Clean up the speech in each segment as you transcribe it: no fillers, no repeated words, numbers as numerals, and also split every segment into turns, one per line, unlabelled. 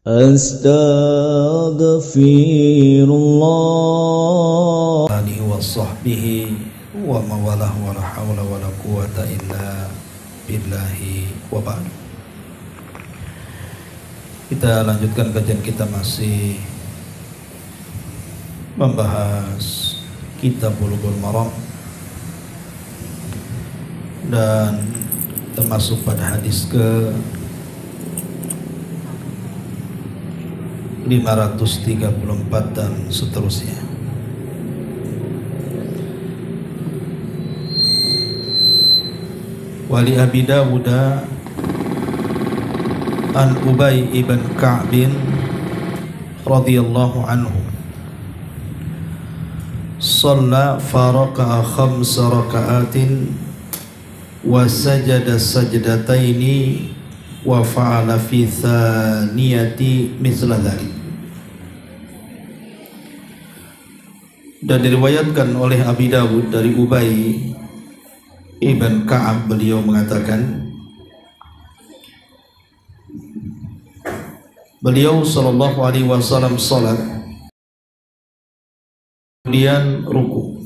Astaghfirullah
alihi wa sahbihi wa mawalah wa la hawla wa la quwata illa billahi wa ba'du. Kita lanjutkan kajian kita, masih membahas kitab Bulughul Maram dan termasuk pada hadis ke 534 dan seterusnya. Wali Abi Dawud an Ubay ibn Ka'b radhiyallahu anhu shalla faraqa'a khamsa raka'atin wa sajada sajdataini wa fa'ala fi thaniyati mithla dhalik. Dan diriwayatkan oleh Abi Dawud dari Ubay ibn Ka'ab, beliau mengatakan beliau sallallahu alaihi wasallam salat kemudian ruku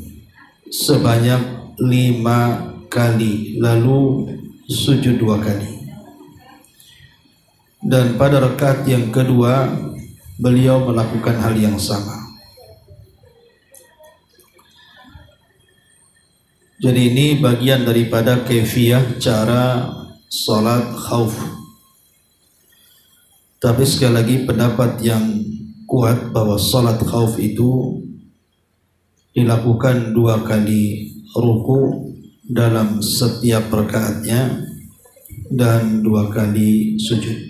sebanyak 5 kali, lalu sujud 2 kali. Dan pada rakaat yang kedua beliau melakukan hal yang sama. Jadi ini bagian daripada kaifiyah cara salat khauf. Tapi sekali lagi pendapat yang kuat bahwa salat khauf itu dilakukan 2 kali ruku dalam setiap rakaatnya dan 2 kali sujud.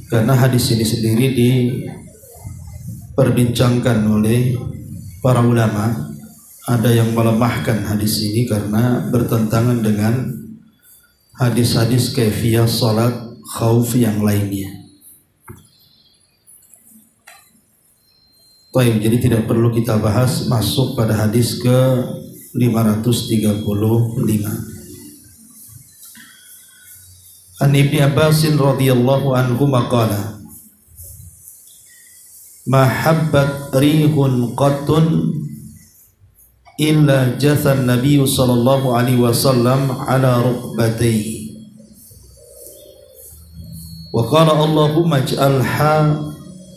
Karena hadis ini sendiri diperbincangkan oleh para ulama. Ada yang melemahkan hadis ini karena bertentangan dengan hadis-hadis kaifiyah salat khauf yang lainnya. Baik, jadi tidak perlu kita bahas, masuk pada hadis ke 535. An Ibni Abbas radhiyallahu anhu maqala ma habbat rihun qattun illa jathan Nabi sallallahu alaihi wasallam ala rukbatayhi wa qala Allahumma ij'alha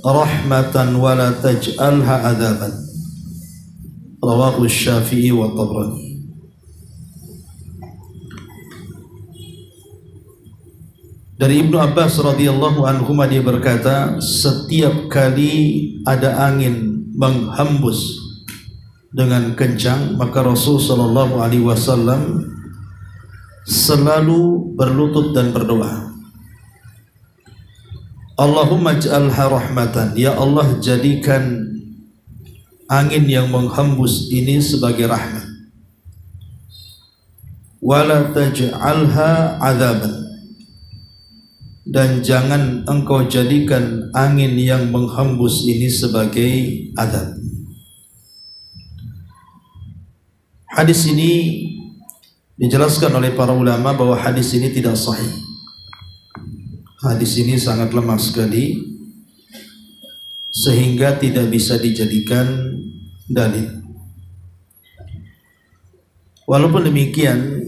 rahmatan wa la taj'alha adzaban. Rawahu Syafi'i wa Tabrani. Dari Ibnu Abbas radhiyallahu anhu dia berkata, setiap kali ada angin menghembus dengan kencang, maka Rasul sallallahu alaihi wasallam selalu berlutut dan berdoa, Allahumma ij'alha rahmatan, ya Allah jadikan angin yang menghembus ini sebagai rahmat, wala taj'alha adzaban, dan jangan engkau jadikan angin yang menghembus ini sebagai azab. Hadis ini dijelaskan oleh para ulama bahwa hadis ini tidak sahih. Hadis ini sangat lemah sekali sehingga tidak bisa dijadikan dalil. Walaupun demikian,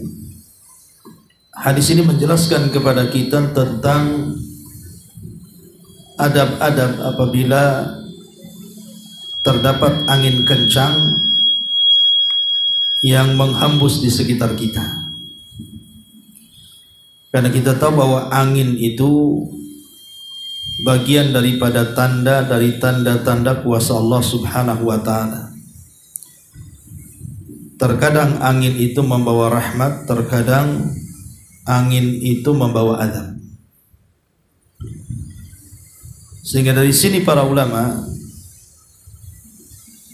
hadis ini menjelaskan kepada kita tentang adab-adab apabila terdapat angin kencang yang menghembus di sekitar kita. Karena kita tahu bahwa angin itu bagian daripada tanda dari tanda-tanda kuasa Allah Subhanahu wa ta'ala. Terkadang angin itu membawa rahmat, terkadang angin itu membawa azab. Sehingga dari sini para ulama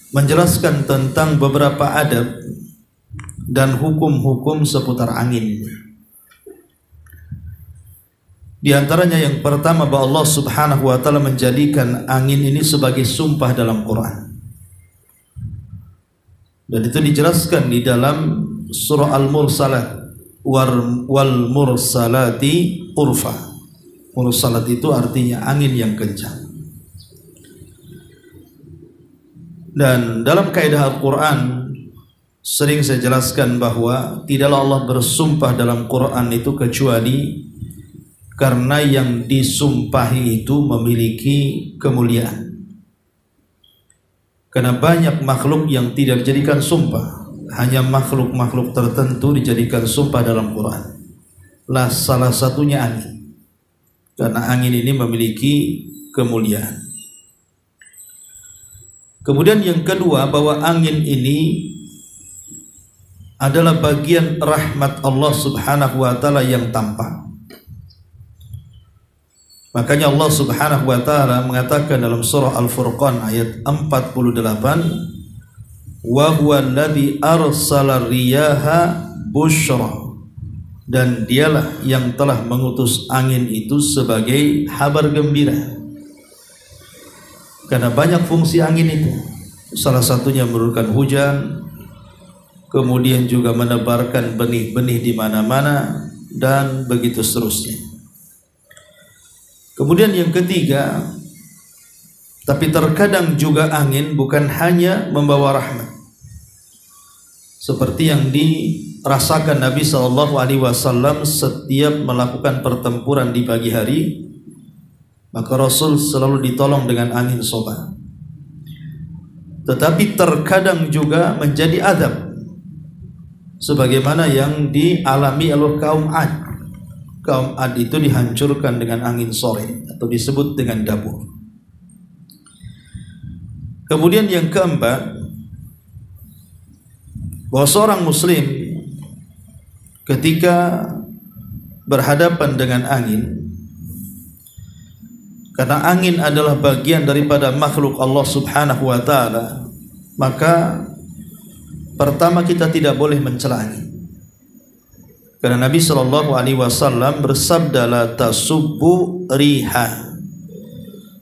menjelaskan tentang beberapa adab dan hukum-hukum seputar angin. Di antaranya yang pertama, bahwa Allah Subhanahu wa ta'ala menjadikan angin ini sebagai sumpah dalam Quran. Dan itu dijelaskan di dalam surah Al-Mursalat, wal mursalati urfa Mursalat itu artinya angin yang kencang. Dan dalam kaidah Al-Quran sering saya jelaskan bahwa tidaklah Allah bersumpah dalam Quran itu kecuali karena yang disumpahi itu memiliki kemuliaan. Karena banyak makhluk yang tidak dijadikan sumpah, hanya makhluk-makhluk tertentu dijadikan sumpah dalam Quran. Salah satunya angin, karena angin ini memiliki kemuliaan. Kemudian yang kedua, bahwa angin ini adalah bagian rahmat Allah Subhanahu wa taala yang tampak. Makanya Allah Subhanahu wa taala mengatakan dalam surah Al-Furqan ayat 48, wa huwa alladzi arsala riyaha busyra, dan dialah yang telah mengutus angin itu sebagai kabar gembira. Karena banyak fungsi angin itu, salah satunya menurunkan hujan, kemudian juga menebarkan benih-benih di mana-mana, dan begitu seterusnya. Kemudian yang ketiga, tapi terkadang juga angin bukan hanya membawa rahmat, seperti yang dirasakan Nabi SAW setiap melakukan pertempuran di pagi hari, maka Rasul selalu ditolong dengan angin soba. Tetapi terkadang juga menjadi azab, sebagaimana yang dialami oleh kaum Ad. Kaum Ad itu dihancurkan dengan angin sore, atau disebut dengan dabur. Kemudian yang keempat, bahwa seorang muslim ketika berhadapan dengan angin, karena angin adalah bagian daripada makhluk Allah Subhanahu wa taala, maka pertama kita tidak boleh mencela angin. Karena Nabi sallallahu alaihi wasallam bersabda, la tasubbu riha,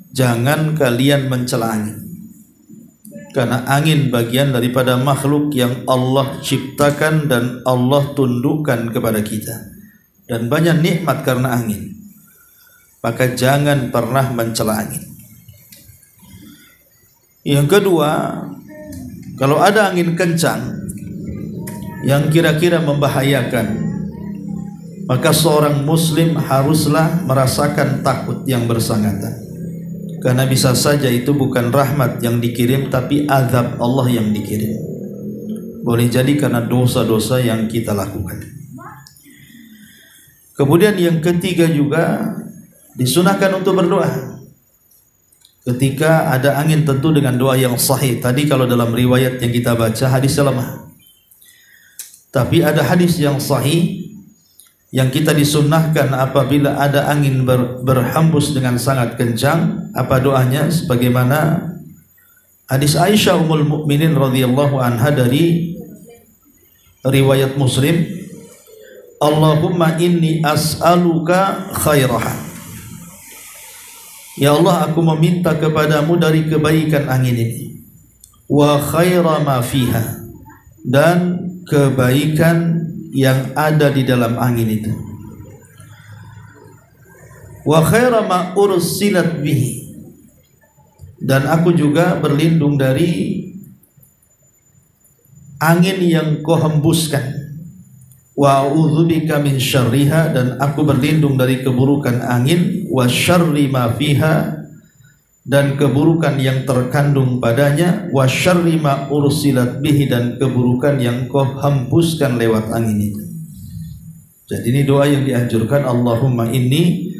jangan kalian mencela angin. Karena angin bagian daripada makhluk yang Allah ciptakan dan Allah tundukkan kepada kita, dan banyak nikmat karena angin. Maka jangan pernah mencela angin. Yang kedua, kalau ada angin kencang yang kira-kira membahayakan, maka seorang muslim haruslah merasakan takut yang bersangkutan. Karena bisa saja itu bukan rahmat yang dikirim, tapi azab Allah yang dikirim. Boleh jadi karena dosa-dosa yang kita lakukan. Kemudian yang ketiga juga, disunahkan untuk berdoa ketika ada angin, tentu dengan doa yang sahih. Tadi kalau dalam riwayat yang kita baca hadisnya lemah, tapi ada hadis yang sahih yang kita disunnahkan apabila ada angin berhembus dengan sangat kencang, apa doanya? Sebagaimana hadis Aisyah Ummul Mukminin radhiyallahu anha dari riwayat Muslim, Allahumma inni as'aluka khairaha, ya Allah, aku meminta kepadamu dari kebaikan angin ini, wa khaira ma fiha, dan kebaikan yang ada di dalam angin itu, wa khaira ma ursilat bihi, dan aku juga berlindung dari angin yang kau hembuskan, wa a'udzubika min syarriha, dan aku berlindung dari keburukan angin, wa syarri ma fiha, dan keburukan yang terkandung padanya, wa syarri ma ursilat bihi, dan keburukan yang kau hembuskan lewat angin itu. Jadi ini doa yang dianjurkan, Allahumma inni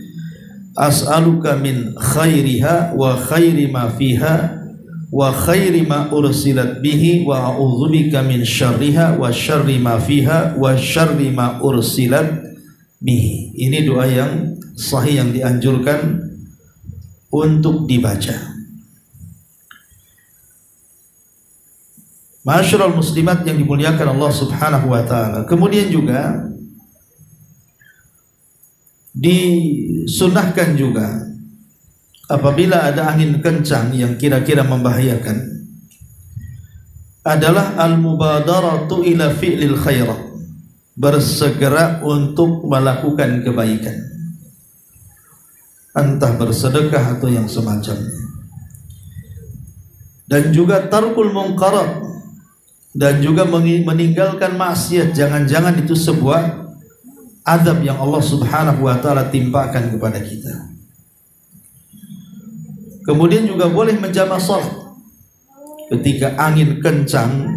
as'aluka min khairiha wa khairi ma fiha wa khairi ma ursilat bihi wa a'udzubika min syarriha wa syarri ma fiha wa syarri ma ursilat bihi. Ini doa yang sahih yang dianjurkan untuk dibaca. Ma'asyiral muslimat yang dimuliakan Allah Subhanahu wa taala. Kemudian juga disunahkan juga apabila ada angin kencang yang kira-kira membahayakan, adalah al-mubadaratu ila fi'lil khairat, bersegera untuk melakukan kebaikan. entah bersedekah atau yang semacamnya. Dan juga tarkul munkarat, dan juga meninggalkan maksiat. Jangan-jangan itu sebuah azab yang Allah Subhanahu wa taala timpakan kepada kita. Kemudian juga boleh menjamak salat ketika angin kencang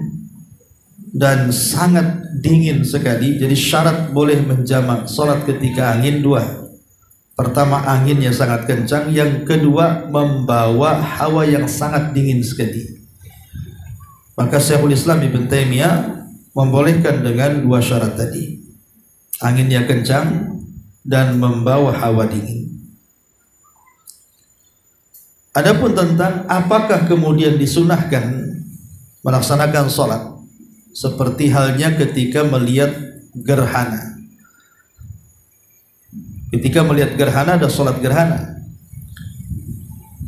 dan sangat dingin sekali. Jadi syarat boleh menjamak salat ketika angin dua. Pertama, anginnya sangat kencang. Yang kedua, membawa hawa yang sangat dingin sekali. Maka Syekhul Islam Ibn Taimiyah membolehkan dengan dua syarat tadi. Anginnya kencang dan membawa hawa dingin. Adapun tentang apakah kemudian disunahkan melaksanakan sholat seperti halnya ketika melihat gerhana. Ketika melihat gerhana ada sholat gerhana.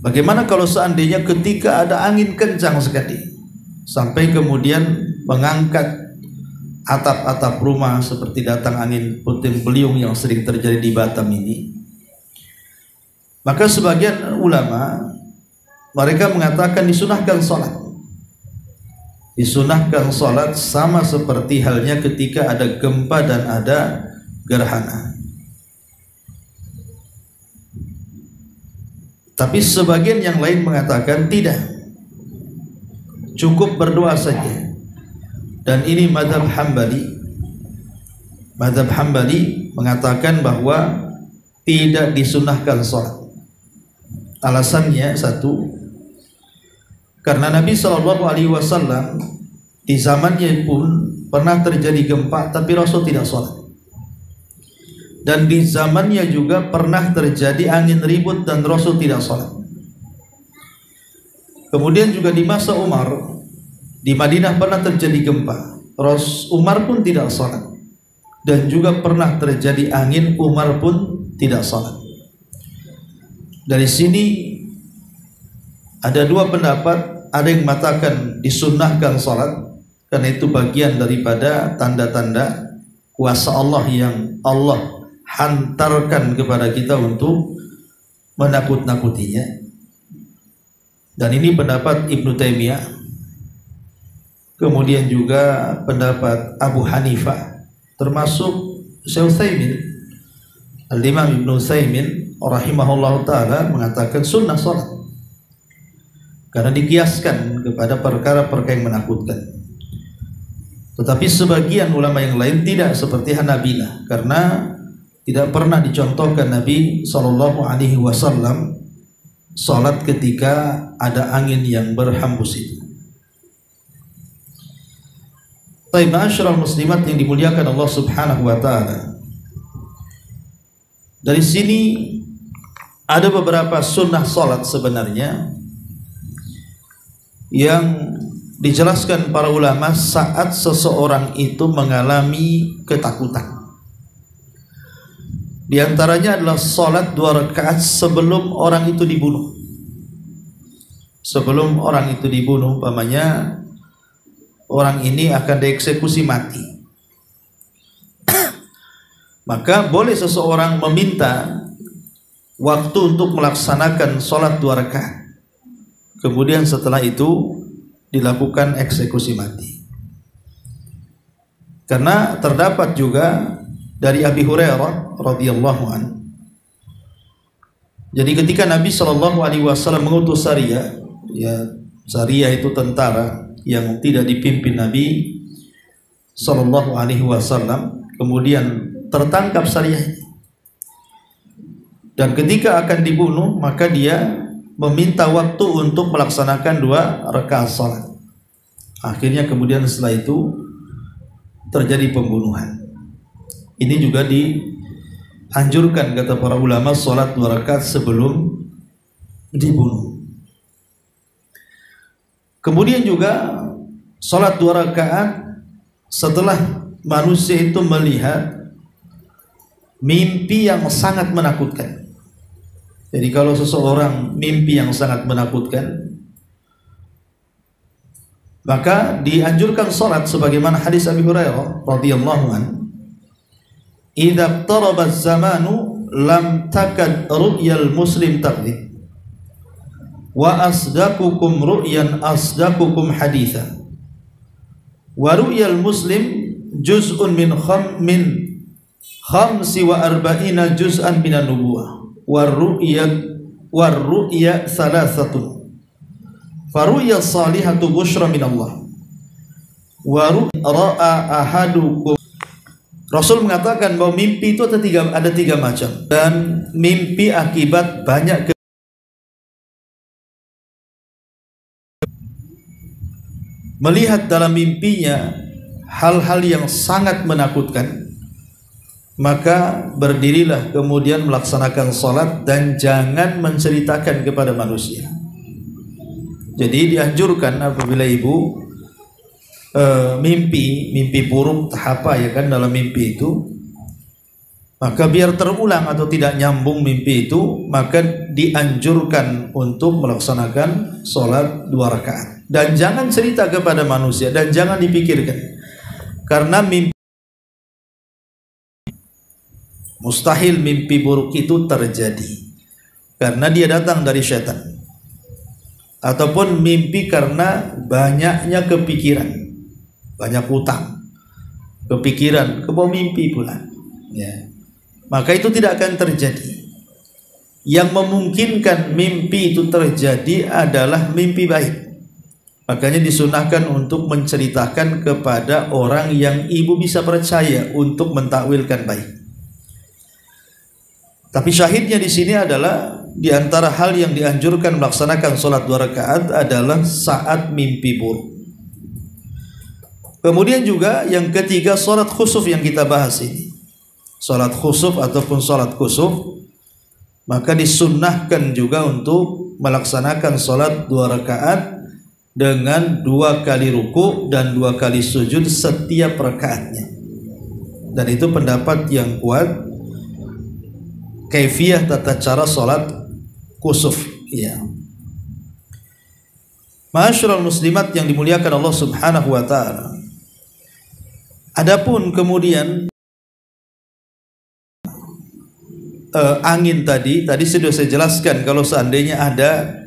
Bagaimana kalau seandainya ketika ada angin kencang sekali sampai kemudian mengangkat atap-atap rumah seperti datang angin puting beliung yang sering terjadi di Batam ini? Maka sebagian ulama mereka mengatakan disunahkan sholat. Disunahkan sholat sama seperti halnya ketika ada gempa dan ada gerhana. Tapi sebagian yang lain mengatakan tidak, cukup berdoa saja. Dan ini mazhab Hambali. Mazhab Hambali mengatakan bahwa tidak disunahkan sholat. Alasannya satu, karena Nabi SAW di zamannya pun pernah terjadi gempa, tapi Rasul tidak sholat. Dan di zamannya juga pernah terjadi angin ribut dan Rasul tidak sholat. Kemudian juga di masa Umar di Madinah pernah terjadi gempa, Umar pun tidak sholat. Dan juga pernah terjadi angin, Umar pun tidak sholat. Dari sini ada dua pendapat. Ada yang mengatakan disunnahkan sholat karena itu bagian daripada tanda-tanda kuasa Allah yang Allah hantarkan kepada kita untuk menakut-nakutinya. Dan ini pendapat Ibnu Taimiyah. Kemudian juga pendapat Abu Hanifah, termasuk Syekh Utsaimin. Al-Imam Ibnu Utsaimin rahimahullah ta'ala mengatakan sunnah sholat karena dikiaskan kepada perkara-perkara yang menakutkan. Tetapi sebagian ulama yang lain tidak, seperti Hanabilah, karena tidak pernah dicontohkan Nabi SAW sholat ketika ada angin yang berhembus itu. Baik, ma'asyiral muslimat yang dimuliakan Allah Subhanahu wa taala. Dari sini ada beberapa sunnah salat sebenarnya yang dijelaskan para ulama saat seseorang itu mengalami ketakutan. Di antaranya adalah salat 2 rakaat sebelum orang itu dibunuh. Sebelum orang itu dibunuh, umpamanya orang ini akan dieksekusi mati. Maka boleh seseorang meminta waktu untuk melaksanakan sholat 2 rakaat. Kemudian setelah itu dilakukan eksekusi mati. Karena terdapat juga dari Abi Hurairah radhiyallahu anhu. Jadi ketika Nabi SAW mengutus Sariyah, ya Sariyah itu tentara yang tidak dipimpin Nabi SAW, kemudian tertangkap Sariyah. Dan ketika akan dibunuh, maka dia meminta waktu untuk melaksanakan 2 rakaat salat. Akhirnya kemudian setelah itu terjadi pembunuhan. Ini juga dianjurkan kata para ulama salat 2 rakaat sebelum dibunuh. Kemudian juga salat 2 rakaat setelah manusia itu melihat mimpi yang sangat menakutkan. Jadi kalau seseorang mimpi yang sangat menakutkan, maka dianjurkan salat sebagaimana hadis Abi Hurairah radhiyallahu anhu, "Idza taraba az-zamanu lam takad ru'yal muslim takdzib wa asdaqukum ru'yan asdaqukum haditha wa ru'yal muslim juz'un min khamsi wa arba'ina juz'an minan nubuwah war ru'ya thalathatun faru'ya salihatu bushra min Allah wa ra'a ahadukum. Rasul mengatakan bahwa mimpi itu ada tiga macam, dan mimpi akibat banyak melihat dalam mimpinya hal-hal yang sangat menakutkan, maka berdirilah kemudian melaksanakan sholat dan jangan menceritakan kepada manusia. Jadi dianjurkan apabila ibu mimpi buruk apa ya kan dalam mimpi itu, maka biar terulang atau tidak nyambung mimpi itu, maka dianjurkan untuk melaksanakan sholat 2 rakaat dan jangan cerita kepada manusia dan jangan dipikirkan, karena mimpi mustahil mimpi buruk itu terjadi karena dia datang dari syaitan, ataupun mimpi karena banyaknya kepikiran, banyak utang, kepikiran, kebawa mimpi pula, ya. Maka itu tidak akan terjadi. Yang memungkinkan mimpi itu terjadi adalah mimpi baik. Makanya disunahkan untuk menceritakan kepada orang yang ibu bisa percaya untuk mentakwilkan baik. Tapi syahidnya di sini adalah di antara hal yang dianjurkan melaksanakan sholat 2 rakaat adalah saat mimpi buruk. Kemudian juga yang ketiga, sholat khusuf yang kita bahas ini. Sholat khusuf ataupun sholat kusuf, maka disunnahkan juga untuk melaksanakan sholat 2 rakaat dengan 2 kali ruku dan 2 kali sujud setiap rakaatnya. Dan itu pendapat yang kuat, kaifiyah tata cara sholat kusuf, ya. Ma'asyiral muslimat yang dimuliakan Allah Subhanahu wa taala. Adapun kemudian angin tadi sudah saya jelaskan, kalau seandainya ada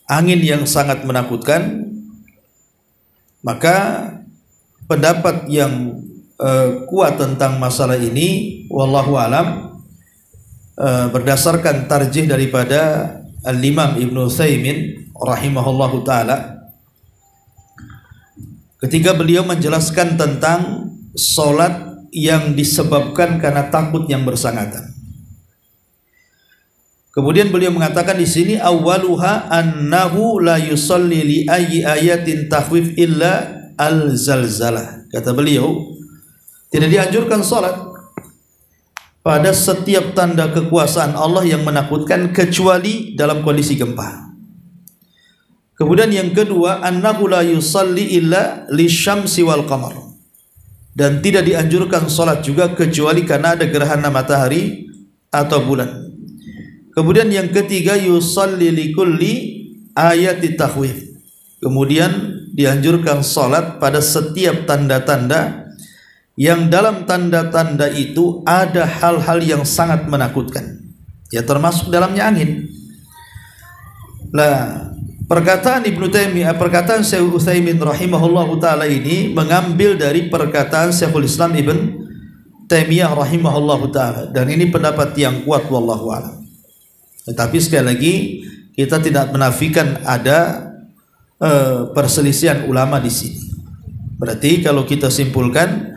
angin yang sangat menakutkan, maka pendapat yang kuat tentang masalah ini wallahu alam, berdasarkan tarjih daripada Al-Imam Ibnu Utsaimin rahimahullahu taala, ketika beliau menjelaskan tentang solat yang disebabkan karena takut yang bersangatan. Kemudian beliau mengatakan di sini, awwaluha annahu la yusalli li ayyi ayatin takhwif illa al-zalzalah. Kata beliau, tidak dianjurkan solat pada setiap tanda kekuasaan Allah yang menakutkan kecuali dalam kondisi gempa. Kemudian yang kedua, annahu la yusalli illa lisyamsi wal qamar, dan tidak dianjurkan salat juga kecuali karena ada gerhana matahari atau bulan. Kemudian yang ketiga, yusalli likulli ayati takhwif, kemudian dianjurkan salat pada setiap tanda-tanda yang dalam tanda-tanda itu ada hal-hal yang sangat menakutkan, ya termasuk dalamnya angin. Lah, perkataan Ibnu Taimiyah, perkataan Syekh Utsaimin rahimahullahu taala ini mengambil dari perkataan Syekhul Islam Ibn Taimiyah rahimahullahu taala, dan ini pendapat yang kuat wallahu a'lam. Tetapi sekali lagi kita tidak menafikan ada perselisihan ulama di sini. Berarti kalau kita simpulkan,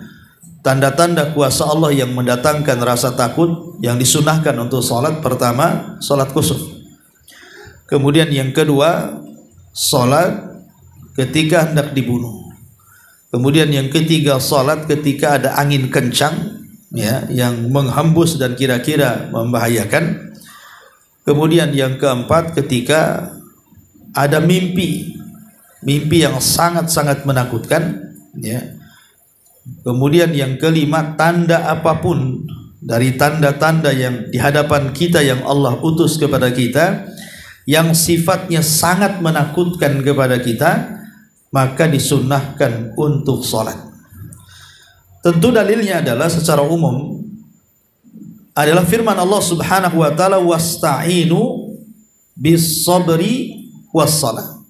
tanda-tanda kuasa Allah yang mendatangkan rasa takut yang disunahkan untuk salat, pertama salat kusuf. Kemudian yang kedua, salat ketika hendak dibunuh. Kemudian yang ketiga, salat ketika ada angin kencang, ya, yang menghembus dan kira-kira membahayakan. Kemudian yang keempat, ketika ada mimpi yang sangat-sangat menakutkan, ya. Kemudian yang kelima, tanda apapun dari tanda-tanda yang di hadapan kita yang Allah utus kepada kita yang sifatnya sangat menakutkan kepada kita, maka disunnahkan untuk sholat. Tentu dalilnya adalah secara umum adalah firman Allah Subhanahu wa taala, wasta'inu bis sabri was salah.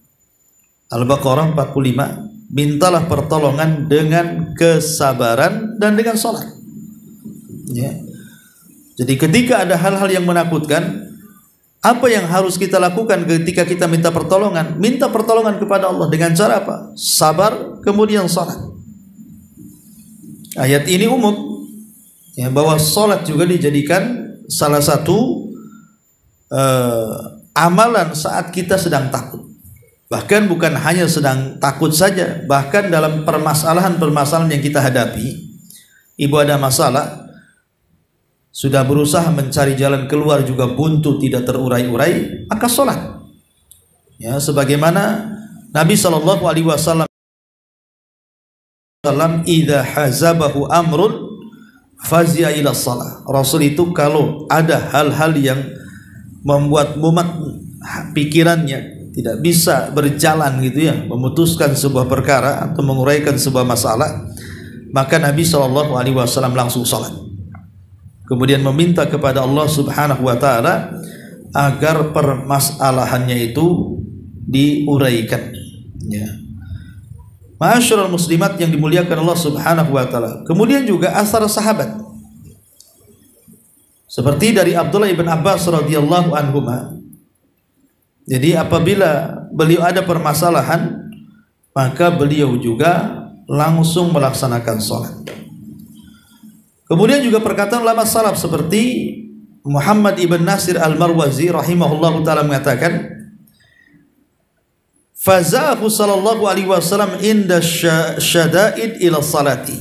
Al-Baqarah 45, mintalah pertolongan dengan kesabaran dan dengan salat. Ya. Jadi ketika ada hal-hal yang menakutkan, apa yang harus kita lakukan ketika kita minta pertolongan? Minta pertolongan kepada Allah dengan cara apa? Sabar, kemudian salat. Ayat ini umum, ya, bahwa salat juga dijadikan salah satu amalan saat kita sedang takut. Bahkan bukan hanya sedang takut saja, bahkan dalam permasalahan-permasalahan yang kita hadapi, ibu ada masalah, sudah berusaha mencari jalan keluar juga buntu, tidak terurai-urai, maka sholat. Ya, sebagaimana Nabi SAW, idza hazabahu amrun fazia ila shalah. Rasul itu kalau ada hal-hal yang membuat mumet pikirannya, tidak bisa berjalan gitu ya, memutuskan sebuah perkara atau menguraikan sebuah masalah, maka Nabi SAW langsung sholat. Kemudian meminta kepada Allah Subhanahu wa taala agar permasalahannya itu diuraikan. Ya. Ma'asyiral muslimat yang dimuliakan Allah Subhanahu wa taala. Kemudian juga asar sahabat. Seperti dari Abdullah ibn Abbas radhiyallahu anhuma. Jadi apabila beliau ada permasalahan, maka beliau juga langsung melaksanakan sholat. Kemudian juga perkataan ulama salaf seperti Muhammad ibn Nasir al-Marwazi rahimahullahu ta'ala mengatakan, faza'ahu sallallahu alaihi wasallam inda syada'id ila salati.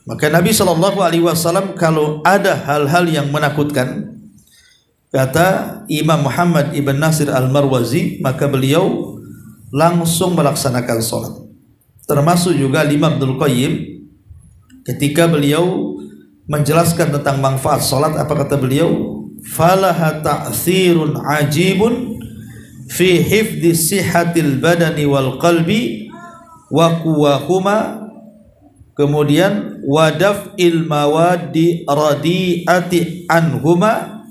Maka Nabi sallallahu alaihi wasallam kalau ada hal-hal yang menakutkan, kata Imam Muhammad ibn Nasir al-Marwazi, maka beliau langsung melaksanakan sholat. Termasuk juga Imam Ibnul Qayyim ketika beliau menjelaskan tentang manfaat sholat, apa kata beliau? Falaha ta'thirun ajibun fi hifdi sihatil badani wal qalbi wa quwahuma, kemudian wadaf'il mawadi radi'ati anhuma,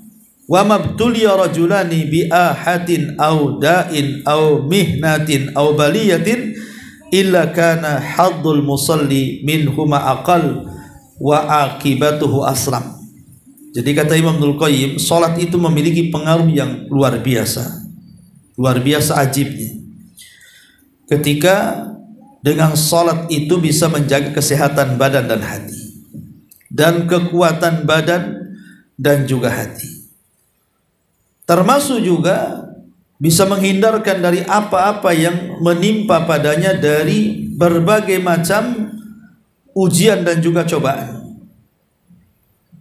wa mabtuliya rajulani bi ahatin aw da'in aw mihnatin aw baliyatin illa kana haddul musalli minhuma aqal wa akibatuhu asram. Jadi kata Imam Ibnul Qayyim, salat itu memiliki pengaruh yang luar biasa ajibnya. Ketika dengan salat itu bisa menjaga kesehatan badan dan hati, dan kekuatan badan dan juga hati. Termasuk juga bisa menghindarkan dari apa-apa yang menimpa padanya dari berbagai macam ujian dan juga cobaan.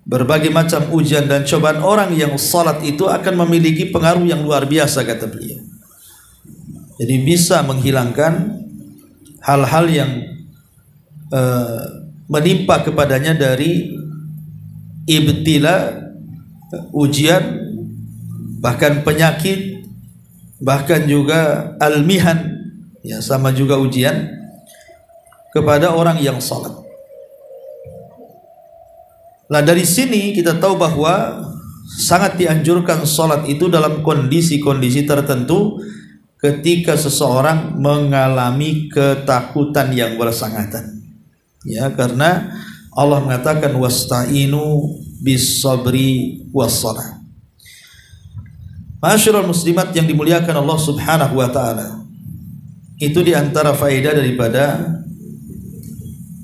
Berbagai macam ujian dan cobaan, orang yang salat itu akan memiliki pengaruh yang luar biasa, kata beliau. Jadi bisa menghilangkan hal-hal yang menimpa kepadanya dari ibtila, ujian, bahkan penyakit, bahkan juga al-mihan, ya, sama juga ujian kepada orang yang salat. Nah, dari sini kita tahu bahwa sangat dianjurkan salat itu dalam kondisi-kondisi tertentu, ketika seseorang mengalami ketakutan yang bersangatan. Ya, karena Allah mengatakan wasta'inu bis sabri was salah. Ma'asyiral muslimat yang dimuliakan Allah Subhanahu wa taala. Itu diantara faedah daripada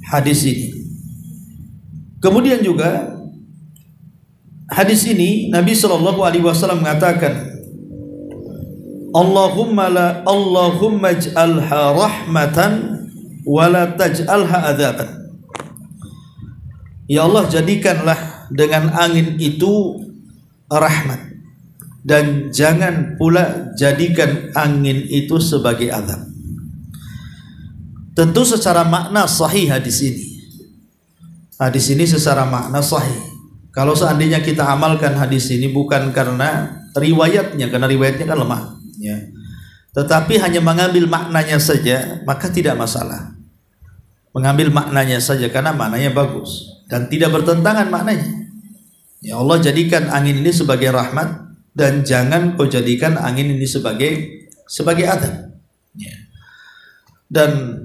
hadis ini. Kemudian juga hadis ini Nabi sallallahu alaihi wasallam mengatakan, Allahumma ij'alha rahmatan wa la taj'alha adzaban. Ya Allah, jadikanlah dengan angin itu rahmat, dan jangan pula jadikan angin itu sebagai azab. Tentu secara makna sahih hadis ini. Hadis ini secara makna sahih. Kalau seandainya kita amalkan hadis ini bukan karena riwayatnya, karena riwayatnya kan lemah, ya, tetapi hanya mengambil maknanya saja, maka tidak masalah. Mengambil maknanya saja karena maknanya bagus dan tidak bertentangan maknanya. Ya Allah, jadikan angin ini sebagai rahmat dan jangan kau jadikan angin ini sebagai azab. Ya. Dan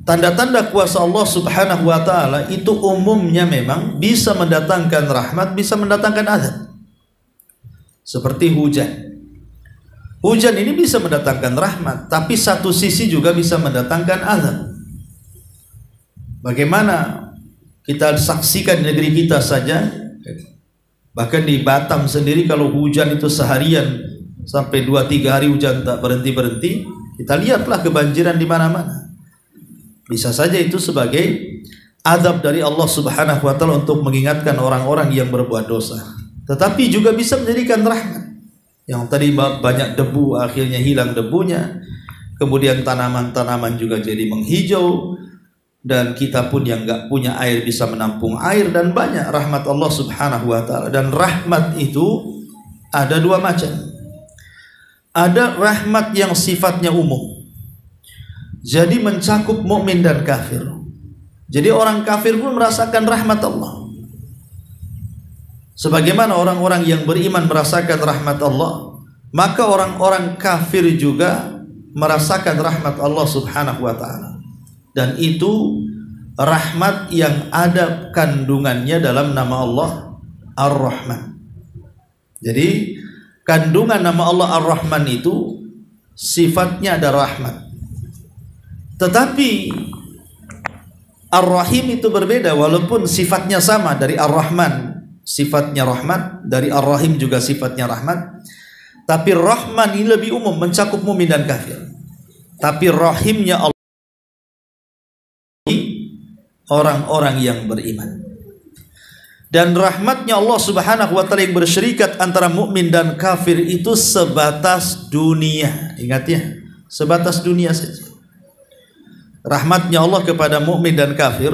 tanda-tanda kuasa Allah Subhanahu wa taala itu umumnya memang bisa mendatangkan rahmat, bisa mendatangkan azab. Seperti hujan. Hujan ini bisa mendatangkan rahmat, tapi satu sisi juga bisa mendatangkan azab. Bagaimana kita saksikan di negeri kita saja, bahkan di Batam sendiri kalau hujan itu seharian sampai 2-3 hari hujan tak berhenti-berhenti, kita lihatlah kebanjiran di mana-mana. Bisa saja itu sebagai azab dari Allah Subhanahu wa taala untuk mengingatkan orang-orang yang berbuat dosa. Tetapi juga bisa menjadikan rahmat. Yang tadi banyak debu akhirnya hilang debunya. Kemudian tanaman-tanaman juga jadi menghijau. Dan kita pun yang nggak punya air bisa menampung air, dan banyak rahmat Allah Subhanahu wa taala. Dan rahmat itu ada dua macam. Ada rahmat yang sifatnya umum. Jadi mencakup mukmin dan kafir. Jadi orang kafir pun merasakan rahmat Allah. Sebagaimana orang-orang yang beriman merasakan rahmat Allah, maka orang-orang kafir juga merasakan rahmat Allah Subhanahu wa taala. Dan itu rahmat yang ada kandungannya dalam nama Allah Ar-Rahman. Jadi kandungan nama Allah Ar-Rahman itu sifatnya ada rahmat. Tetapi Ar-Rahim itu berbeda, walaupun sifatnya sama. Dari Ar-Rahman sifatnya rahmat, dari Ar-Rahim juga sifatnya rahmat. Tapi Rahman ini lebih umum, mencakup mukmin dan kafir. Tapi Rahimnya Allah orang-orang yang beriman. Dan rahmatnya Allah Subhanahu wa taala yang bersyirikat antara mukmin dan kafir itu sebatas dunia. Ingat ya, sebatas dunia saja. Rahmatnya Allah kepada mukmin dan kafir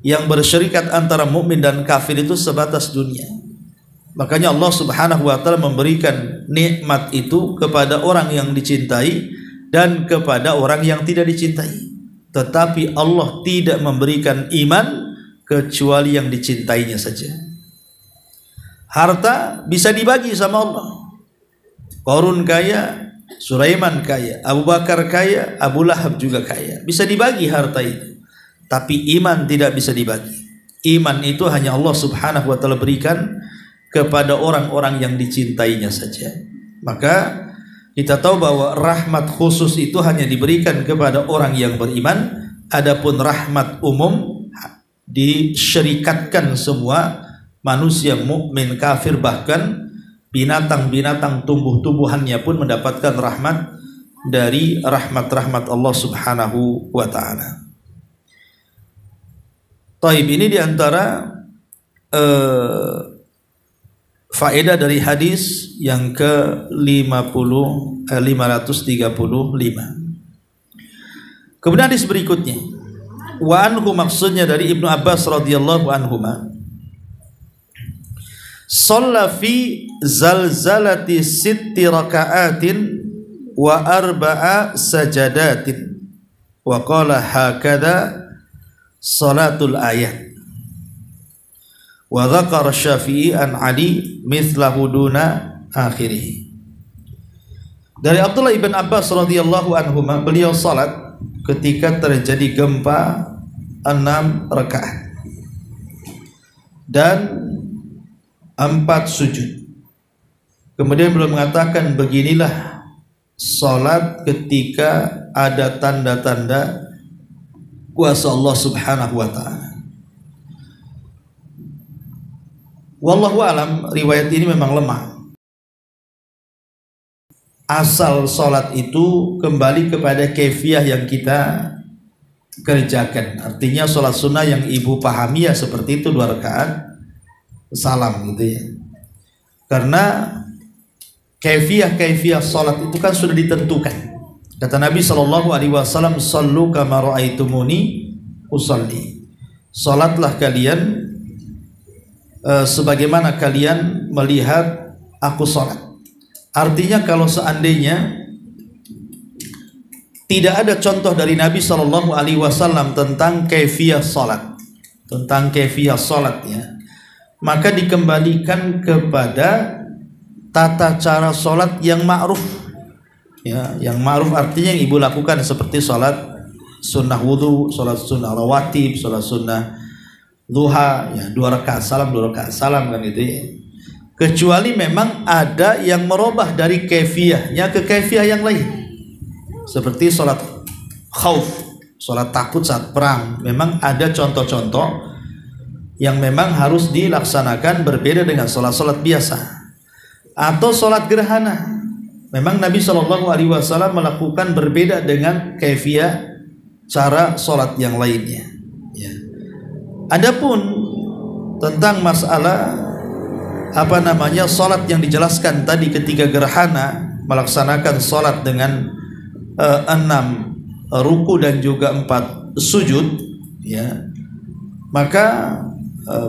yang bersyirikat antara mukmin dan kafir itu sebatas dunia. Makanya Allah Subhanahu wa taala memberikan nikmat itu kepada orang yang dicintai dan kepada orang yang tidak dicintai. Tetapi Allah tidak memberikan iman kecuali yang dicintainya saja. Harta bisa dibagi sama Allah. Qarun kaya, Sulaiman kaya, Abu Bakar kaya, Abu Lahab juga kaya. Bisa dibagi harta itu. Tapi iman tidak bisa dibagi. Iman itu hanya Allah Subhanahu wa taala berikan kepada orang-orang yang dicintainya saja. Maka kita tahu bahwa rahmat khusus itu hanya diberikan kepada orang yang beriman. Adapun rahmat umum disyirikatkan semua manusia, mukmin, kafir, bahkan binatang-binatang tumbuh-tumbuhannya pun mendapatkan rahmat dari rahmat-rahmat Allah Subhanahu wa taala. Taib, ini diantara faedah dari hadis yang ke-535. Kemudian hadis berikutnya, wa anhu, maksudnya dari Ibnu Abbas radhiyallahu anhuma, shalla fi zalzalati sitti raka'atin wa arba'a sajadatin wa qala hakadha salatul ayat. Wa dzakara Syafi'i an Ali mithlahu duna akhirih. Dari Abdullah ibn Abbas radhiyallahu anhuma, beliau salat ketika terjadi gempa 6 rakaat dan 4 sujud. Kemudian beliau mengatakan, beginilah salat ketika ada tanda-tanda kuasa Allah Subhanahu wa taala. Wallahu alam, riwayat ini memang lemah. Asal salat itu kembali kepada kaifiyah yang kita kerjakan. Artinya salat sunnah yang ibu pahami ya seperti itu, 2 rakaat salam gitu ya. Karena kaifiyah salat itu kan sudah ditentukan. Kata Nabi SAW, sallu kama ra'aitumuni usalli. Salatlah kalian sebagaimana kalian melihat aku salat. Artinya kalau seandainya tidak ada contoh dari Nabi SAW tentang kaifiyah salat, ya, maka dikembalikan kepada tata cara sholat yang ma'ruf. Ya, yang ma'ruf artinya yang ibu lakukan seperti sholat sunnah wudhu, sholat sunnah rawatib, sholat sunnah duha, ya 2 rakaat salam kan itu ya. Kecuali memang ada yang merubah dari kaifiyahnya ke kaifiyah yang lain, seperti sholat khauf, sholat takut saat perang. Memang ada contoh-contoh yang memang harus dilaksanakan berbeda dengan sholat-sholat biasa. Atau sholat gerhana, memang Nabi SAW melakukan berbeda dengan kaifiyah cara sholat yang lainnya ya. Adapun tentang masalah sholat yang dijelaskan tadi ketika gerhana, melaksanakan sholat dengan 6 ruku dan juga 4 sujud ya, maka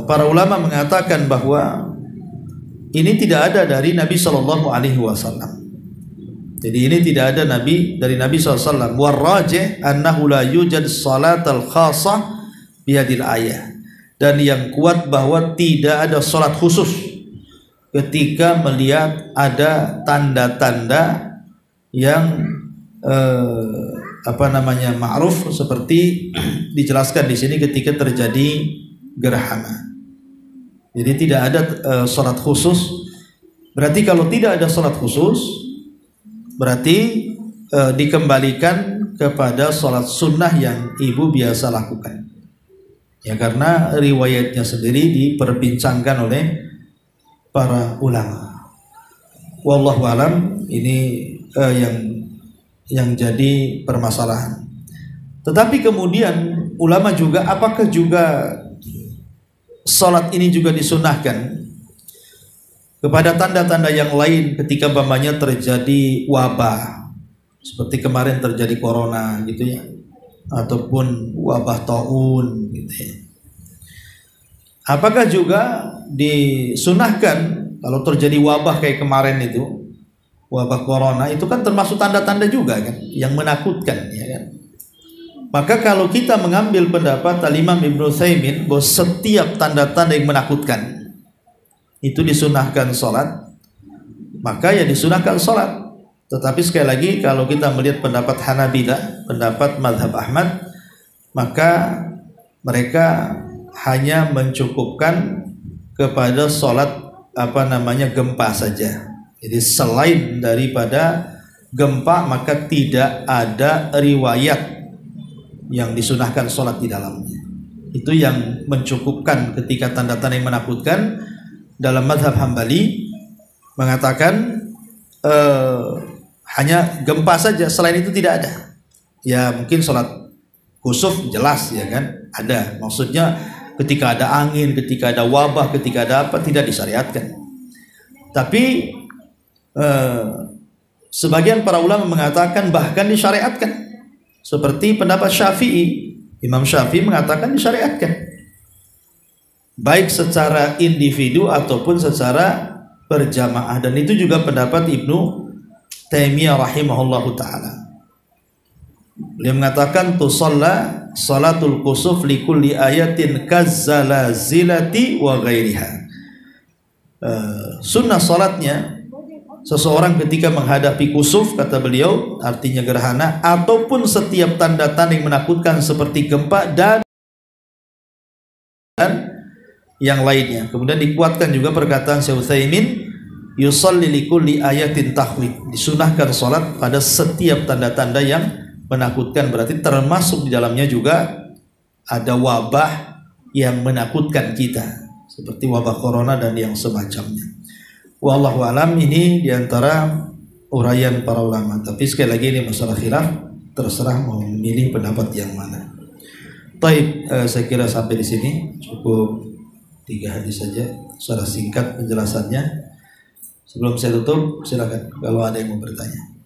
para ulama mengatakan bahwa ini tidak ada dari Nabi Shallallahu Alaihi Wasallam. Jadi ini tidak ada dari Nabi SAW. Warrajih annahu la yujad salatal khasah bihadil ayah. Dan yang kuat bahwa tidak ada salat khusus ketika melihat ada tanda-tanda yang ma'ruf seperti dijelaskan di sini ketika terjadi gerhana. Jadi tidak ada salat khusus. Berarti kalau tidak ada salat khusus, berarti dikembalikan kepada sholat sunnah yang ibu biasa lakukan ya, karena riwayatnya sendiri diperbincangkan oleh para ulama. Wallahu alam, ini yang jadi permasalahan. Tetapi kemudian ulama juga, apakah juga sholat ini juga disunnahkan kepada tanda-tanda yang lain ketika umpamanya terjadi wabah seperti kemarin terjadi corona gitu ya, ataupun wabah taun gitu ya. Apakah juga disunahkan kalau terjadi wabah kayak kemarin itu, wabah corona itu kan termasuk tanda-tanda juga kan yang menakutkan ya kan. Maka kalau kita mengambil pendapat Al-Imam Ibnu Utsaimin bahwa setiap tanda-tanda yang menakutkan itu disunahkan sholat, maka ya disunahkan sholat. Tetapi sekali lagi kalau kita melihat pendapat Hanabilah, pendapat Mazhab Ahmad, maka mereka hanya mencukupkan kepada sholat gempa saja. Jadi selain daripada gempa maka tidak ada riwayat yang disunahkan sholat di dalamnya. Itu yang mencukupkan ketika tanda-tanda yang menakutkan. Dalam mazhab Hambali mengatakan hanya gempa saja, selain itu tidak ada. Ya mungkin sholat kusuf jelas ya kan ada, maksudnya ketika ada angin, ketika ada wabah, ketika ada apa tidak disyariatkan. Tapi sebagian para ulama mengatakan bahkan disyariatkan, seperti pendapat Syafi'i. Imam Syafi'i mengatakan disyariatkan, baik secara individu ataupun secara berjamaah, dan itu juga pendapat Ibnu Taimiyah rahimahullahu taala. Beliau mengatakan tusalla salatul kusuf likulli ayatin kazzalazilati wa ghairiha. Sunnah salatnya seseorang ketika menghadapi kusuf, kata beliau, artinya gerhana, ataupun setiap tanda-tanda yang menakutkan seperti gempa dan yang lainnya. Kemudian dikuatkan juga perkataan Syekh Utsaimin, yusalli likulli ayatin tahwid, disunahkan salat pada setiap tanda-tanda yang menakutkan, berarti termasuk di dalamnya juga ada wabah yang menakutkan kita seperti wabah corona dan yang semacamnya. Wallahu alam, ini diantara uraian para ulama. Tapi sekali lagi ini masalah khilaf, terserah mau memilih pendapat yang mana. Baik, saya kira sampai di sini cukup 3 hadis saja secara singkat penjelasannya. Sebelum saya tutup, silakan kalau ada yang mau bertanya.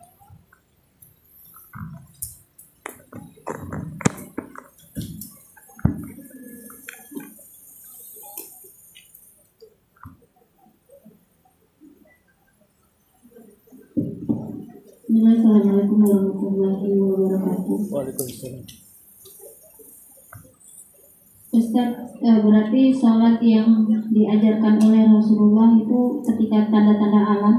Assalamualaikum warahmatullahi wabarakatuh.
Waalaikumsalam.
Ustaz, berarti sholat yang diajarkan oleh Rasulullah itu ketika tanda-tanda alam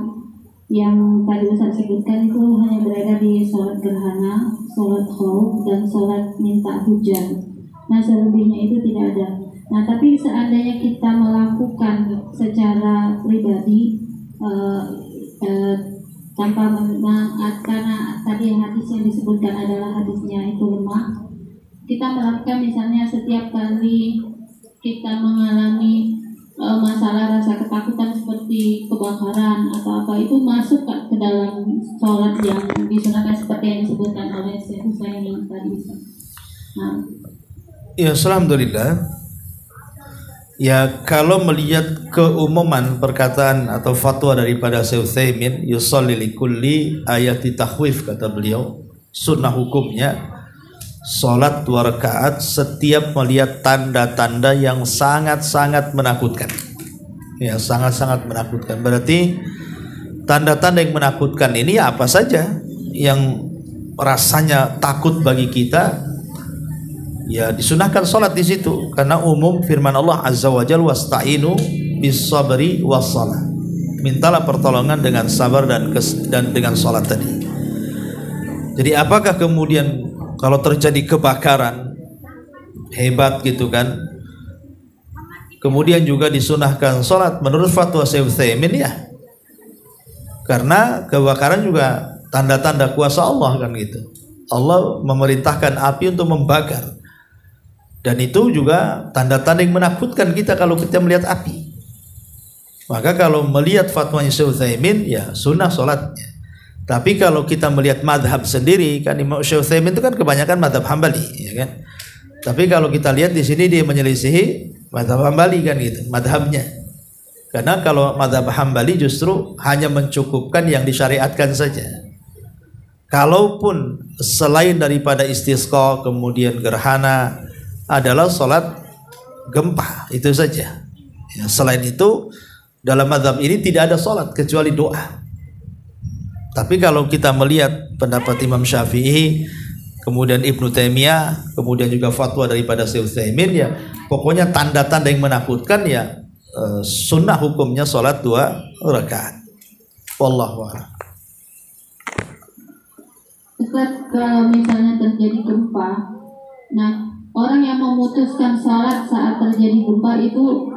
yang tadi Ustaz sebutkan itu hanya berada di sholat gerhana, sholat khauf, dan sholat minta hujan. Nah, selebihnya itu tidak ada. Nah, tapi seandainya kita melakukan secara pribadi tanpa karena tadi hadis yang disebutkan adalah hadisnya itu lemah, kita melakukan misalnya setiap kali kita mengalami masalah rasa ketakutan seperti kebakaran atau apa, itu masuk ke dalam sholat yang disunahkan seperti yang disebutkan oleh Syekh Utsaimin tadi. Nah,
ya, alhamdulillah. Ya, kalau melihat keumuman perkataan atau fatwa daripada Syekh Utsaimin, yusalli likulli ayati takhwif, kata beliau, sunnah hukumnya sholat 2 rakaat setiap melihat tanda-tanda yang sangat-sangat menakutkan. Ya, sangat-sangat menakutkan. Berarti tanda-tanda yang menakutkan ini apa saja yang rasanya takut bagi kita, ya disunahkan sholat di situ, karena umum firman Allah Azza wa Jalla, wasta'inu bis sabri was shalah, mintalah pertolongan dengan sabar dan dengan sholat tadi. Jadi apakah kemudian kalau terjadi kebakaran hebat gitu kan, kemudian juga disunahkan sholat? Menurut fatwa Syekh Utsaimin ya, karena kebakaran juga tanda-tanda kuasa Allah kan gitu. Allah memerintahkan api untuk membakar, dan itu juga tanda-tanda yang menakutkan kita kalau kita melihat api. Maka kalau melihat fatwanya Syekh Utsaimin, ya sunnah sholatnya. Tapi kalau kita melihat madhab sendiri, kan Imam Syekh Utsaimin itu kan kebanyakan madhab Hambali, ya kan. Tapi kalau kita lihat di sini dia menyelisihi madhab Hambali kan gitu, madhabnya. Karena kalau madhab Hambali justru hanya mencukupkan yang disyariatkan saja. Kalaupun selain daripada istisqa, kemudian gerhana, adalah sholat gempa, itu saja. Ya, selain itu dalam mazhab ini tidak ada sholat kecuali doa. Tapi kalau kita melihat pendapat Imam Syafi'i, kemudian Ibnu Taimiyah, kemudian juga fatwa daripada Syekh Utsaimin, ya pokoknya tanda-tanda yang menakutkan, ya sunnah hukumnya sholat 2 rakaat. Wallahu a'lam.
Ustaz, kalau misalnya terjadi gempa, nah orang yang memutuskan sholat saat terjadi gempa itu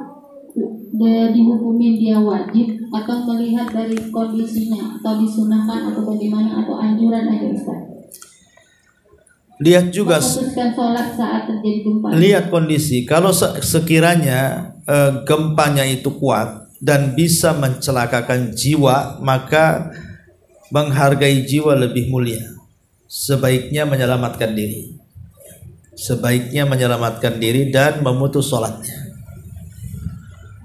dihukumi dia wajib atau melihat dari kondisinya, atau disunahkan atau bagaimana, atau anjuran aja Ustaz?
Lihat juga,
memutuskan sholat saat terjadi gempa.
Lihat kondisi. Kalau sekiranya gempanya itu kuat dan bisa mencelakakan jiwa, maka menghargai jiwa lebih mulia. Sebaiknya menyelamatkan diri. Sebaiknya menyelamatkan diri dan memutus sholatnya.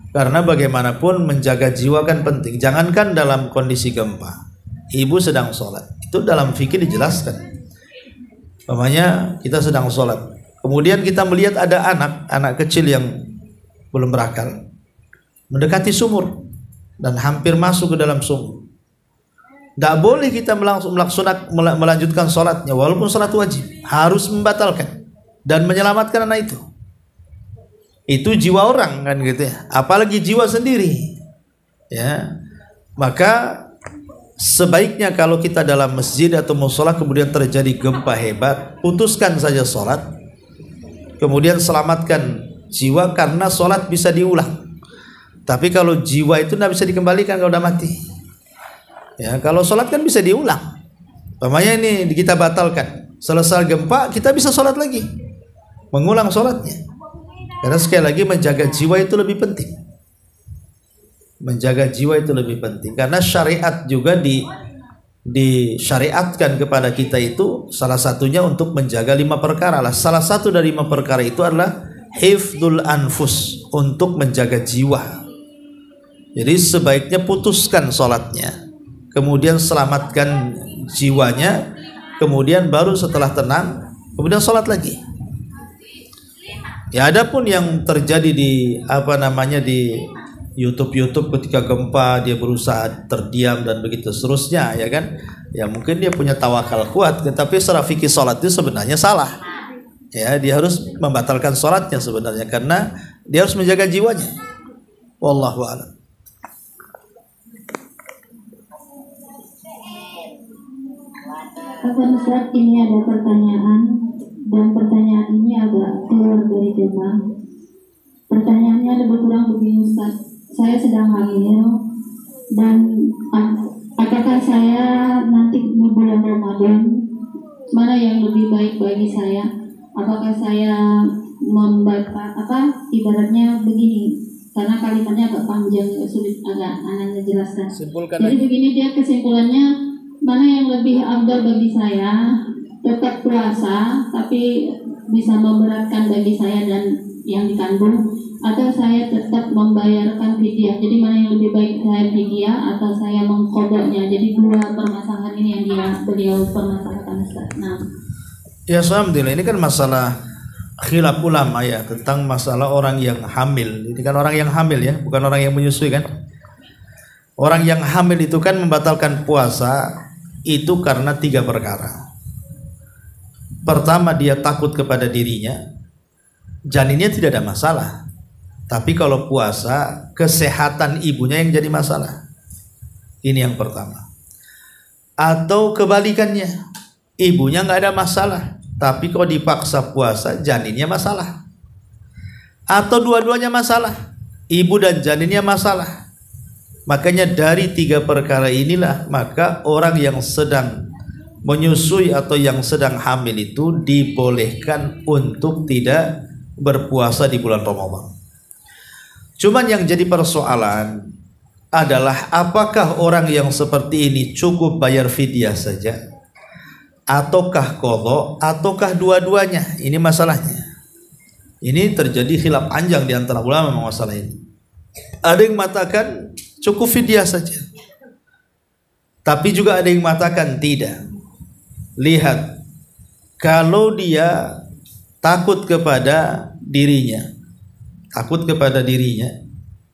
Karena bagaimanapun menjaga jiwa kan penting. Jangankan dalam kondisi gempa, ibu sedang sholat, itu dalam fikih dijelaskan. Umpamanya kita sedang sholat, kemudian kita melihat ada anak kecil yang belum berakal mendekati sumur dan hampir masuk ke dalam sumur. Tidak boleh kita melanjutkan sholatnya, walaupun sholat wajib, harus membatalkan dan menyelamatkan anak itu. Itu jiwa orang kan gitu ya, apalagi jiwa sendiri ya. Maka sebaiknya kalau kita dalam masjid atau mushola kemudian terjadi gempa hebat, putuskan saja sholat, kemudian selamatkan jiwa, karena sholat bisa diulang. Tapi kalau jiwa itu tidak bisa dikembalikan kalau udah mati ya. Kalau sholat kan bisa diulang. Umpamanya ini kita batalkan, selesai gempa kita bisa sholat lagi, mengulang sholatnya. Karena sekali lagi menjaga jiwa itu lebih penting. Menjaga jiwa itu lebih penting. Karena syariat juga disyariatkan kepada kita itu salah satunya untuk menjaga 5 perkara lah. Salah satu dari 5 perkara itu adalah hifdzul anfus, untuk menjaga jiwa. Jadi sebaiknya putuskan sholatnya, kemudian selamatkan jiwanya, kemudian baru setelah tenang kemudian sholat lagi. Ya, adapun yang terjadi di di YouTube ketika gempa, dia berusaha terdiam dan begitu seterusnya ya kan. Ya mungkin dia punya tawakal kuat, tetapi secara fikih salat itu sebenarnya salah. Ya, dia harus membatalkan sholatnya sebenarnya karena dia harus menjaga jiwanya. Wallahu a'lam.
Apa Ustaz, ini ada pertanyaan dan pertanyaan ini agak keluar dari tema. Pertanyaannya lebih kurang begini Ustaz. Saya sedang hamil dan apakah saya nanti di bulan Ramadan mana yang lebih baik bagi saya? Apakah saya membaca ibaratnya begini, karena kalimatnya agak panjang, sulit agak anaknya jelaskan. Jadi begini dia kesimpulannya, mana yang lebih afdal bagi saya, tetap puasa tapi bisa memberatkan bagi saya dan yang dikandung, atau saya tetap membayarkan fidyah. Jadi mana yang lebih baik, saya fidyah atau saya mengkodoknya? Jadi dua permasalahan ini yang beliau permasalahkan. Nah,
ya alhamdulillah, ini kan masalah khilaf ulama ya tentang masalah orang yang hamil. Ini kan orang yang hamil ya, bukan orang yang menyusui kan. Orang yang hamil itu kan membatalkan puasa itu karena 3 perkara. Pertama, dia takut kepada dirinya, janinnya tidak ada masalah, tapi kalau puasa kesehatan ibunya yang jadi masalah. Ini yang pertama. Atau kebalikannya, ibunya nggak ada masalah, tapi kalau dipaksa puasa janinnya masalah. Atau dua-duanya masalah, ibu dan janinnya masalah. Makanya dari 3 perkara inilah maka orang yang sedang menyusui atau yang sedang hamil itu dibolehkan untuk tidak berpuasa di bulan Ramadan. Cuman yang jadi persoalan adalah apakah orang yang seperti ini cukup bayar fidyah saja, ataukah qadha, ataukah dua-duanya? Ini masalahnya. Ini terjadi khilaf panjang di antara ulama masalah ini. Ada yang mengatakan cukup fidyah saja, tapi juga ada yang mengatakan tidak. Lihat, kalau dia takut kepada dirinya,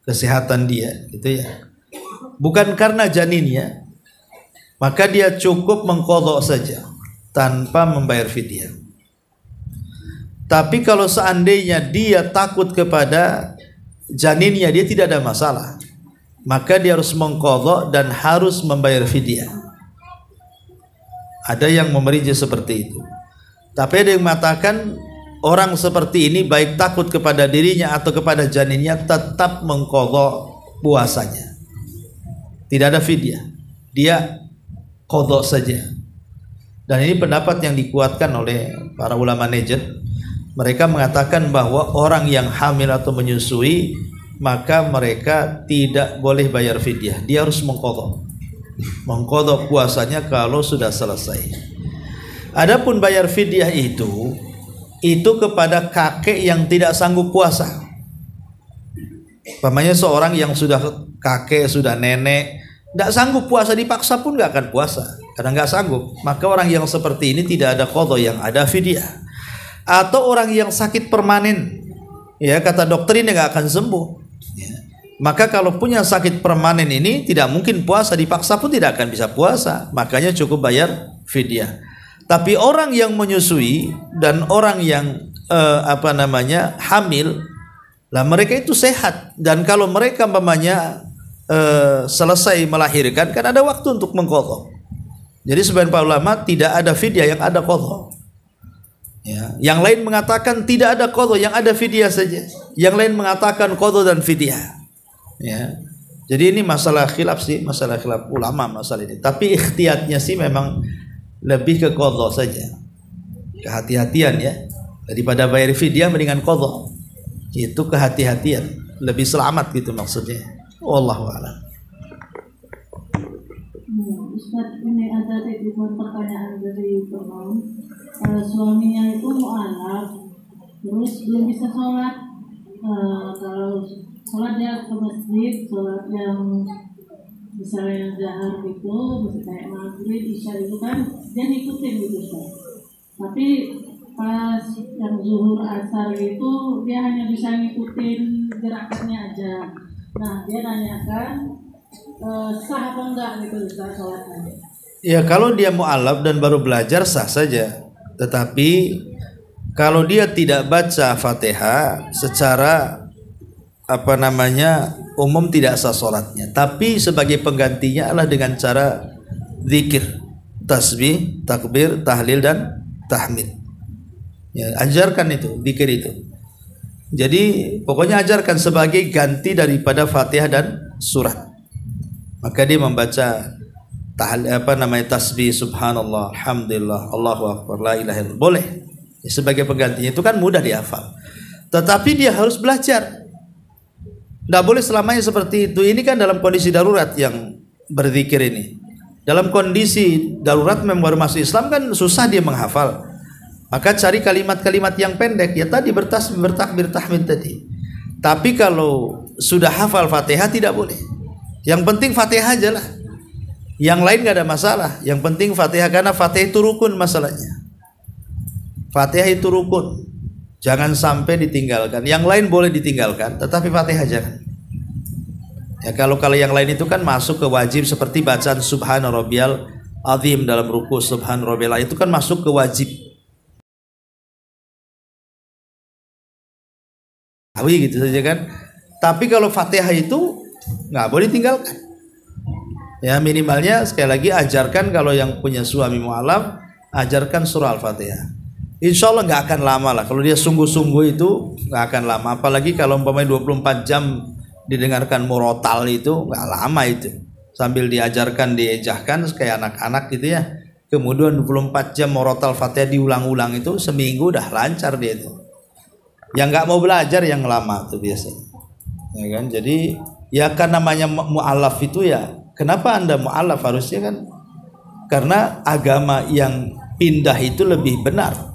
kesehatan dia, gitu ya, bukan karena janinnya, maka dia cukup mengqadha saja tanpa membayar fidyah. Tapi kalau seandainya dia takut kepada janinnya, dia tidak ada masalah, maka dia harus mengqadha dan harus membayar fidyah. Ada yang memerinci seperti itu. Tapi ada yang mengatakan orang seperti ini baik takut kepada dirinya atau kepada janinnya tetap mengqadha puasanya. Tidak ada fidyah, dia qadha saja. Dan ini pendapat yang dikuatkan oleh para ulama Najd. Mereka mengatakan bahwa orang yang hamil atau menyusui maka mereka tidak boleh bayar fidyah, dia harus mengqadha puasanya kalau sudah selesai. Adapun bayar fidyah itu kepada kakek yang tidak sanggup puasa. Umpamanya seorang yang sudah kakek, sudah nenek, tidak sanggup puasa, dipaksa pun nggak akan puasa karena nggak sanggup. Maka orang yang seperti ini tidak ada qadha, yang ada fidyah. Atau orang yang sakit permanen, ya kata dokter ini nggak akan sembuh, ya. Maka kalau punya sakit permanen ini tidak mungkin puasa, dipaksa pun tidak akan bisa puasa, makanya cukup bayar fidyah. Tapi orang yang menyusui dan orang yang hamil, lah mereka itu sehat, dan kalau mereka selesai melahirkan kan ada waktu untuk mengqadha. Jadi sebagian para ulama tidak ada fidyah, yang ada qadha. Ya, yang lain mengatakan tidak ada qadha, yang ada fidyah saja. Yang lain mengatakan qadha dan fidyah. Ya. Jadi ini masalah khilaf ulama masalah ini. Tapi ikhtiyatnya sih memang lebih ke qadha saja. Kehati-hatian ya. Daripada bayar fidyah mendingan qadha. Itu kehati-hatian, lebih selamat gitu maksudnya. Wallahu a'lam.
Ustaz, ini ada pertanyaan dari penonton. Suaminya itu mu'alaf, terus belum bisa sholat. Kalau sholat dia ke masjid, sholat yang misalnya zahar gitu, misalnya kayak maghrib, isya itu kan dia ngikutin gitu Ustaz. Tapi pas yang zuhur asar itu dia hanya bisa ngikutin gerakannya aja. Nah dia nanyakan sah apa enggak gitu Ustaz sholatnya.
Ya kalau dia mu'alaf dan baru belajar sah saja. Tetapi kalau dia tidak baca Fatihah secara umum tidak sah salatnya, tapi sebagai penggantinya adalah dengan cara zikir, tasbih, takbir, tahlil dan tahmid. Ya, ajarkan itu, zikir itu. Jadi pokoknya ajarkan sebagai ganti daripada Fatihah dan surat. Maka dia membaca tasbih, subhanallah, alhamdulillah, Allahu akbar, la ilaha illallah. Boleh. Sebagai penggantinya itu kan mudah dihafal. Tetapi dia harus belajar. Tidak boleh selamanya seperti itu. Ini kan dalam kondisi darurat yang berzikir ini. Dalam kondisi darurat baru masuk Islam kan susah dia menghafal. Maka cari kalimat-kalimat yang pendek. Ya tadi bertasbih, bertakbir, tahmid tadi. Tapi kalau sudah hafal Fatihah tidak boleh. Yang penting Fatihah aja lah. Yang lain gak ada masalah. Yang penting Fatihah, karena Fatihah itu rukun masalahnya. Fatihah itu rukun. Jangan sampai ditinggalkan. Yang lain boleh ditinggalkan, tetapi Fatihah jangan. Ya, kalau yang lain itu kan masuk ke wajib, seperti bacaan Subhana Rabbiyal Azim dalam ruku, Subhana Rabbiyal, itu kan masuk ke wajib. Gitu saja kan. Tapi kalau Fatihah itu nggak boleh tinggalkan. Ya minimalnya sekali lagi ajarkan, kalau yang punya suami mu'alaf, ajarkan surah Al-Fatihah. Insya Allah nggak akan lama lah. Kalau dia sungguh-sungguh itu nggak akan lama. Apalagi kalau umpamanya 24 jam didengarkan murotal itu nggak lama itu. Sambil diajarkan, diejahkan kayak anak-anak gitu ya. Kemudian 24 jam murotal Fatihah diulang-ulang itu seminggu udah lancar dia itu. Yang nggak mau belajar yang lama tuh biasanya. Ya kan? Jadi ya kan namanya mu'alaf itu ya. Kenapa Anda mu'alaf? Harusnya kan karena agama yang pindah itu lebih benar.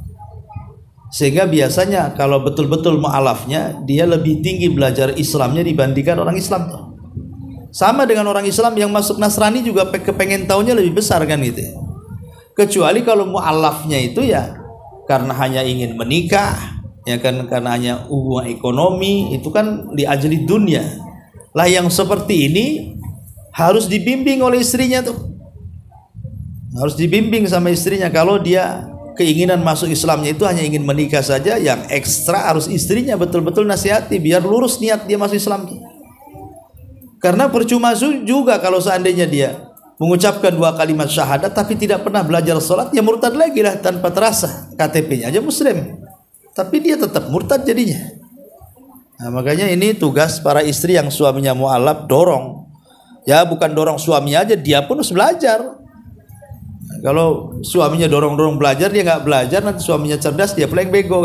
Sehingga biasanya kalau betul-betul mu'alafnya, dia lebih tinggi belajar Islamnya dibandingkan orang Islam. Sama dengan orang Islam yang masuk Nasrani juga kepengen tahunya lebih besar kan gitu. Kecuali kalau mu'alafnya itu ya karena hanya ingin menikah, ya kan, karena hanya hubungan ekonomi, itu kan diajari dunia. Lah yang seperti ini harus dibimbing oleh istrinya tuh. Harus dibimbing sama istrinya. Kalau dia keinginan masuk Islamnya itu hanya ingin menikah saja, yang ekstra harus istrinya betul-betul nasihati biar lurus niat dia masuk Islam. Karena percuma juga kalau seandainya dia mengucapkan 2 kalimat syahadat tapi tidak pernah belajar sholat, ya murtad lagi lah tanpa terasa. KTP-nya aja muslim, tapi dia tetap murtad jadinya. Nah, makanya ini tugas para istri yang suaminya mu'alaf, dorong. Ya bukan dorong suaminya aja, dia pun harus belajar. Kalau suaminya dorong-dorong belajar, dia nggak belajar, nanti suaminya cerdas, dia pula yang bego.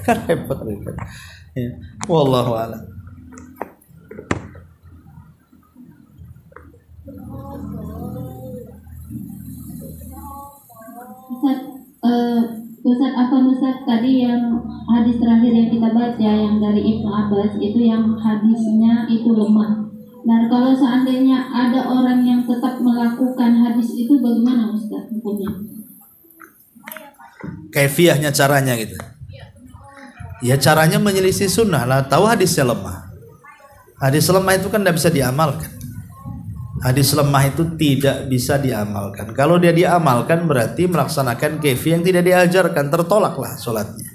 Kan repot. Ya. Wallahu a'lam.
Ustaz, apa Ustaz tadi yang hadis terakhir yang kita baca yang dari Ibnu Abbas itu yang hadisnya itu lemah. Nah, kalau seandainya ada orang yang tetap melakukan hadis itu, bagaimana Ustaz hukumnya?
Kaifiyahnya, caranya gitu. Ya caranya menyelisih sunnah lah. Tahu hadisnya lemah. Hadis lemah itu kan tidak bisa diamalkan. Hadis lemah itu tidak bisa diamalkan. Kalau dia diamalkan berarti melaksanakan kaifiyah yang tidak diajarkan, tertolaklah sholatnya.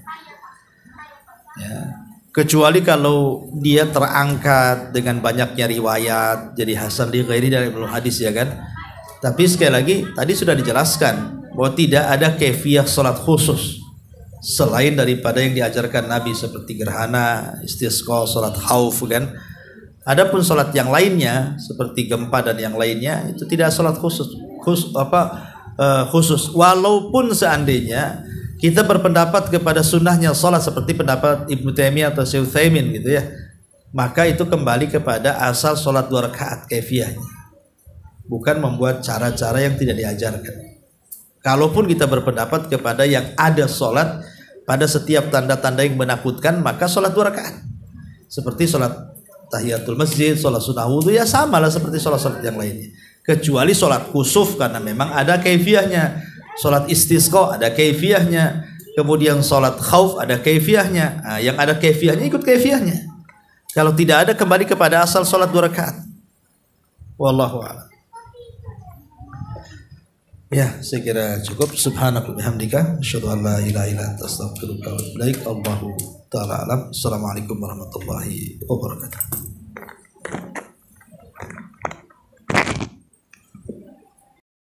Ya. Kecuali kalau dia terangkat dengan banyaknya riwayat, jadi hasan li ghairi dari ilmu hadis, ya kan. Tapi sekali lagi tadi sudah dijelaskan bahwa tidak ada kaifiyah salat khusus selain daripada yang diajarkan Nabi, seperti gerhana, istisqa, salat khauf kan. Adapun salat yang lainnya seperti gempa dan yang lainnya itu tidak salat khusus. Walaupun seandainya kita berpendapat kepada sunnahnya salat seperti pendapat Ibnu Taimiyah atau Syekh Utsaimin gitu ya, maka itu kembali kepada asal salat 2 rakaat kaifiyahnya, bukan membuat cara-cara yang tidak diajarkan. Kalaupun kita berpendapat kepada yang ada salat pada setiap tanda-tanda yang menakutkan, maka salat 2 rakaat seperti salat tahiyatul masjid, salat sunnah wudu, ya samalah seperti salat-salat yang lainnya, kecuali salat kusuf karena memang ada kaifiyahnya. Salat istisqa ada kaifiyahnya, kemudian salat khauf ada kaifiyahnya. Nah, yang ada kaifiyahnya ikut kaifiyahnya. Kalau tidak ada, kembali kepada asal salat 2 rakaat. Wallahu a'lam. Ya, saya kira cukup. Subhanaka wa bihamdika asyhadu an la ilaha illa anta astaghfiruka wa atubu ilaik. Allahu taala alam. Assalamualaikum warahmatullahi wabarakatuh.